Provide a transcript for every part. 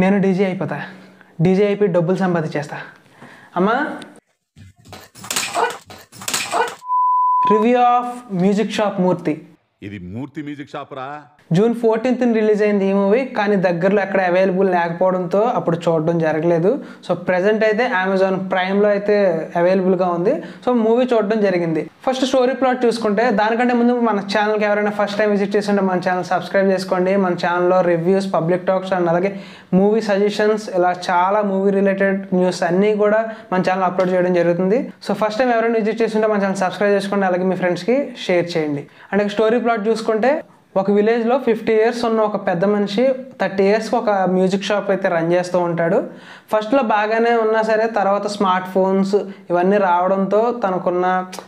నేను డీజే అయిపోతా, డీజే అయిపోయి డబ్బులు సంపాదించేస్తా. అమ్మా, రివ్యూ ఆఫ్ మ్యూజిక్ షాప్ మూర్తి. ఇది మూర్తి మ్యూజిక్ షాప్ రా. జూన్ 14th రిలీజ్ అయింది ఈ మూవీ. కానీ దగ్గరలో ఎక్కడ అవైలబుల్ లేకపోవడంతో అప్పుడు చూడడం జరగలేదు. సో ప్రెజెంట్ అయితే అమెజాన్ ప్రైమ్లో అయితే అవైలబుల్గా ఉంది. సో మూవీ చూడడం జరిగింది. ఫస్ట్ స్టోరీ ప్లాట్ చూసుకుంటే, దానికంటే ముందు మన ఛానల్కి ఎవరైనా ఫస్ట్ టైం విజిట్ చేస్తుంటే మన ఛానల్ సబ్స్క్రైబ్ చేసుకోండి. మన ఛానల్లో రివ్యూస్, పబ్లిక్ టాక్స్ అండ్ అలాగే మూవీ సజెషన్స్, ఇలా చాలా మూవీ రిలేటెడ్ న్యూస్ అన్నీ కూడా మన ఛానల్ అప్లోడ్ చేయడం జరుగుతుంది. సో ఫస్ట్ టైం ఎవరైనా విజిట్ చేస్తుంటే మన ఛానల్ సబ్స్క్రైబ్ చేసుకోండి, అలాగే మీ ఫ్రెండ్స్కి షేర్ చేయండి. అండ్ స్టోరీ ప్లాట్ చూసుకుంటే, ఒక విలేజ్లో 50 years ఉన్న ఒక పెద్ద మనిషి 30 yearsకి ఒక మ్యూజిక్ షాప్ అయితే రన్ చేస్తూ ఉంటాడు. ఫస్ట్లో బాగానే ఉన్నా సరే, తర్వాత స్మార్ట్ ఫోన్స్ ఇవన్నీ రావడంతో తనకున్న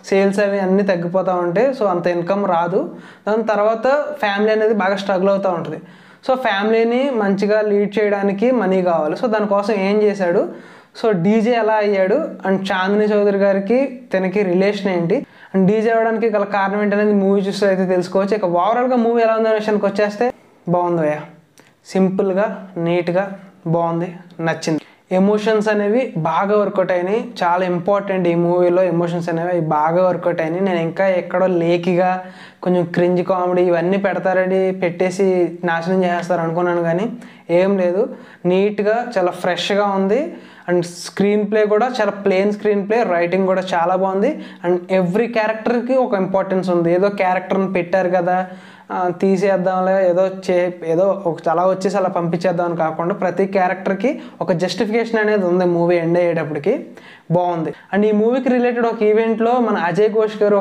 సేల్స్ అవి అన్నీ తగ్గిపోతూ ఉంటాయి. సో అంత ఇన్కమ్ రాదు. దాని తర్వాత ఫ్యామిలీ అనేది బాగా స్ట్రగుల్ అవుతూ ఉంటుంది. సో ఫ్యామిలీని మంచిగా లీడ్ చేయడానికి మనీ కావాలి. సో దానికోసం ఏం చేశాడు, సో డీజే ఎలా అయ్యాడు, అండ్ చాందిని చౌదరి గారికి తనకి రిలేషన్ ఏంటి, అండ్ డీజే అవ్వడానికి గల కారణం ఏంటనేది మూవీ చూస్తే అయితే తెలుసుకోవచ్చు. ఇక ఓవరాల్గా మూవీ ఎలా ఉందనే విషయానికి వచ్చేస్తే, బాగుంది, సింపుల్గా నీట్గా బాగుంది, నచ్చింది. ఎమోషన్స్ అనేవి బాగా వర్కౌట్ అయినాయి. చాలా ఇంపార్టెంట్ ఈ మూవీలో ఎమోషన్స్ అనేవి బాగా వర్కౌట్ అయినాయి. నేను ఇంకా ఎక్కడో లేకిగా కొంచెం క్రింజ్ కామెడీ ఇవన్నీ పెడతారని పెట్టేసి నాశనం చేస్తారు అనుకున్నాను, కానీ ఏం లేదు. నీట్గా చాలా ఫ్రెష్గా ఉంది. అండ్ స్క్రీన్ ప్లే కూడా చాలా ప్లెయిన్ స్క్రీన్ ప్లే, రైటింగ్ కూడా చాలా బాగుంది. అండ్ ఎవ్రీ క్యారెక్టర్కి ఒక ఇంపార్టెన్స్ ఉంది. ఏదో క్యారెక్టర్ని పెట్టారు కదా తీసేద్దాంలే, ఏదో అలా వచ్చేసి అలా పంపించేద్దామని కాకుండా ప్రతి క్యారెక్టర్కి ఒక జస్టిఫికేషన్ అనేది ఉంది. మూవీ ఎండ్ అయ్యేటప్పటికి బాగుంది. అండ్ ఈ మూవీకి రిలేటెడ్ ఒక ఈవెంట్లో మన అజయ్ ఘోష్ గారు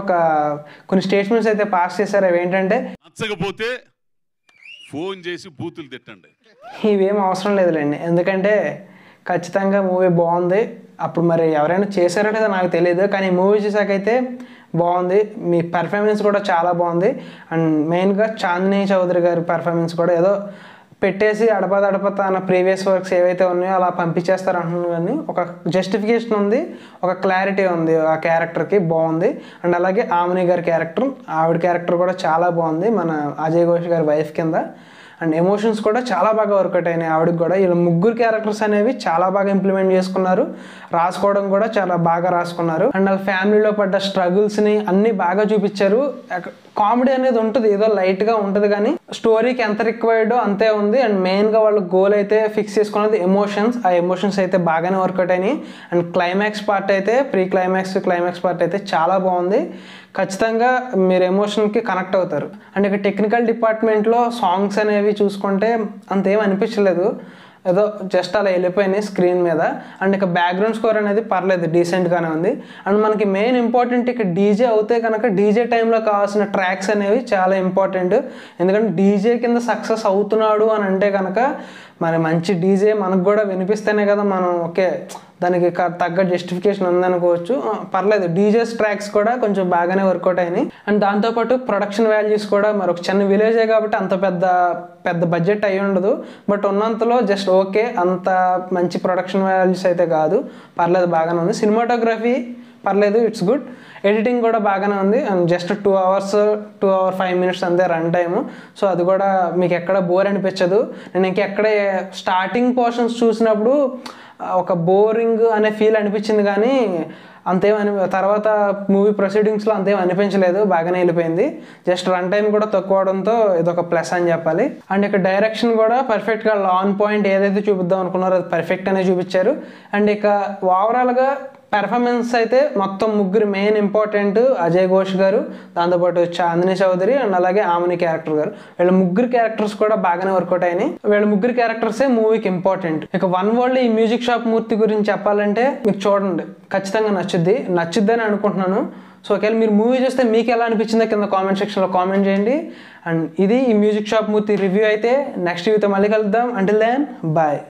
కొన్ని స్టేట్మెంట్స్ అయితే పాస్ చేశారు. అవి ఏంటంటే, నచ్చకపోతే ఫోన్ చేసి బూతులు తిట్టండి. ఇవేం అవసరం లేదులేండి, ఎందుకంటే ఖచ్చితంగా మూవీ బాగుంది. అప్పుడు మరి ఎవరైనా చేశారో లేదో నాకు తెలియదు, కానీ మూవీ చూసాకైతే బాగుంది. మీ పెర్ఫార్మెన్స్ కూడా చాలా బాగుంది. అండ్ మెయిన్గా చాందిని చౌదరి గారి పెర్ఫార్మెన్స్ కూడా ఏదో పెట్టేసి అడప తన ప్రీవియస్ వర్క్స్ ఏవైతే ఉన్నాయో అలా పంపించేస్తారు అంటున్నాను, కానీ ఒక జస్టిఫికేషన్ ఉంది, ఒక క్లారిటీ ఉంది ఆ క్యారెక్టర్కి, బాగుంది. అండ్ అలాగే ఆమెని గారి క్యారెక్టర్, ఆవిడ క్యారెక్టర్ కూడా చాలా బాగుంది, మన అజయ్ ఘోష్ గారి వైఫ్ కింద. అండ్ ఎమోషన్స్ కూడా చాలా బాగా వర్కౌట్ అయినాయి ఆవిడకి కూడా. వీళ్ళ ముగ్గురు క్యారెక్టర్స్ అనేవి చాలా బాగా ఇంప్లిమెంట్ చేసుకున్నారు. రాసుకోవడం కూడా చాలా బాగా రాసుకున్నారు. అండ్ వాళ్ళ ఫ్యామిలీలో పడ్డ స్ట్రగుల్స్ని అన్నీ బాగా చూపించారు. కామెడీ అనేది ఉంటుంది, ఏదో లైట్గా ఉంటుంది, కానీ స్టోరీకి ఎంత రిక్వైర్డో అంతే ఉంది. అండ్ మెయిన్గా వాళ్ళు గోల్ అయితే ఫిక్స్ చేసుకున్నది ఎమోషన్స్. ఆ ఎమోషన్స్ అయితే బాగానే వర్కౌట్ అయినాయి. అండ్ క్లైమాక్స్ పార్ట్ అయితే క్లైమాక్స్ పార్ట్ అయితే చాలా బాగుంది. ఖచ్చితంగా మీరు ఎమోషన్కి కనెక్ట్ అవుతారు. అండ్ ఇక టెక్నికల్ డిపార్ట్మెంట్లో సాంగ్స్ అనేవి చూసుకుంటే అంతేం అనిపించలేదు, ఏదో జస్ట్ అలా వెళ్ళిపోయినాయి స్క్రీన్ మీద. అండ్ ఇక బ్యాక్గ్రౌండ్ స్కోర్ అనేది పర్లేదు, డీసెంట్గానే ఉంది. అండ్ మనకి మెయిన్ ఇంపార్టెంట్ ఇక డీజే అవుతే కనుక డీజే టైంలో కావాల్సిన ట్రాక్స్ అనేవి చాలా ఇంపార్టెంట్. ఎందుకంటే డీజే కింద సక్సెస్ అవుతున్నాడు అని అంటే కనుక మరి మంచి డీజే మనకు కూడా వినిపిస్తేనే కదా మనం ఓకే దానికి తగ్గ జస్టిఫికేషన్ ఉందనుకోవచ్చు. పర్లేదు, డీజేస్ ట్రాక్స్ కూడా కొంచెం బాగానే వర్కౌట్ అయినాయి. అండ్ దాంతోపాటు ప్రొడక్షన్ వాల్యూస్ కూడా, మరి ఒక చిన్న విలేజే కాబట్టి అంత పెద్ద బడ్జెట్ అయి ఉండదు, బట్ ఉన్నంతలో జస్ట్ ఓకే, అంత మంచి ప్రొడక్షన్ వాల్యూస్ అయితే కాదు, పర్లేదు బాగానే ఉంది. సినిమాటోగ్రఫీ పర్లేదు, ఇట్స్ గుడ్. ఎడిటింగ్ కూడా బాగానే ఉంది. అండ్ జస్ట్ 2 hours 5 minutes అంతే రన్ టైము. సో అది కూడా మీకు ఎక్కడ బోర్ అనిపించదు. నేను ఇంకెక్కడ స్టార్టింగ్ పోర్షన్స్ చూసినప్పుడు ఒక బోరింగ్ అనే ఫీల్ అనిపించింది, కానీ తర్వాత మూవీ ప్రొసీడింగ్స్లో అంతేం అనిపించలేదు, బాగానే వెళ్ళిపోయింది. జస్ట్ రన్ టైం కూడా తక్కువ అవడంతో ఇదొక ప్లస్ అని చెప్పాలి. అండ్ ఇక డైరెక్షన్ కూడా పర్ఫెక్ట్గా ఆన్ పాయింట్ ఏదైతే చూపిద్దాం అనుకున్నారో అది పర్ఫెక్ట్ అనే చూపించారు. అండ్ ఇక ఓవరాల్గా పెర్ఫార్మెన్స్ అయితే మొత్తం ముగ్గురు మెయిన్ ఇంపార్టెంట్, అజయ్ ఘోష్ గారు, దాంతోపాటు చాందిని చౌదరి అండ్ అలాగే ఆమెని క్యారెక్టర్ గారు. వీళ్ళ ముగ్గురు క్యారెక్టర్స్ కూడా బాగానే వర్కౌట్ అయినాయి. వీళ్ళ ముగ్గురు క్యారెక్టర్సే మూవీకి ఇంపార్టెంట్. ఇక వన్ వరల్డ్ ఈ మ్యూజిక్ షాప్ మూర్తి గురించి చెప్పాలంటే మీకు చూడండి, ఖచ్చితంగా నచ్చుద్ది అని అనుకుంటున్నాను. సో ఒకవేళ మీరు మూవీ చూస్తే మీకు ఎలా అనిపించిందో కింద కామెంట్ సెక్షన్లో కామెంట్ చేయండి. అండ్ ఇది ఈ మ్యూజిక్ షాప్ మూర్తి రివ్యూ అయితే. నెక్స్ట్ రివ్యూతో మళ్ళీ కలుద్దాం. Until then bye.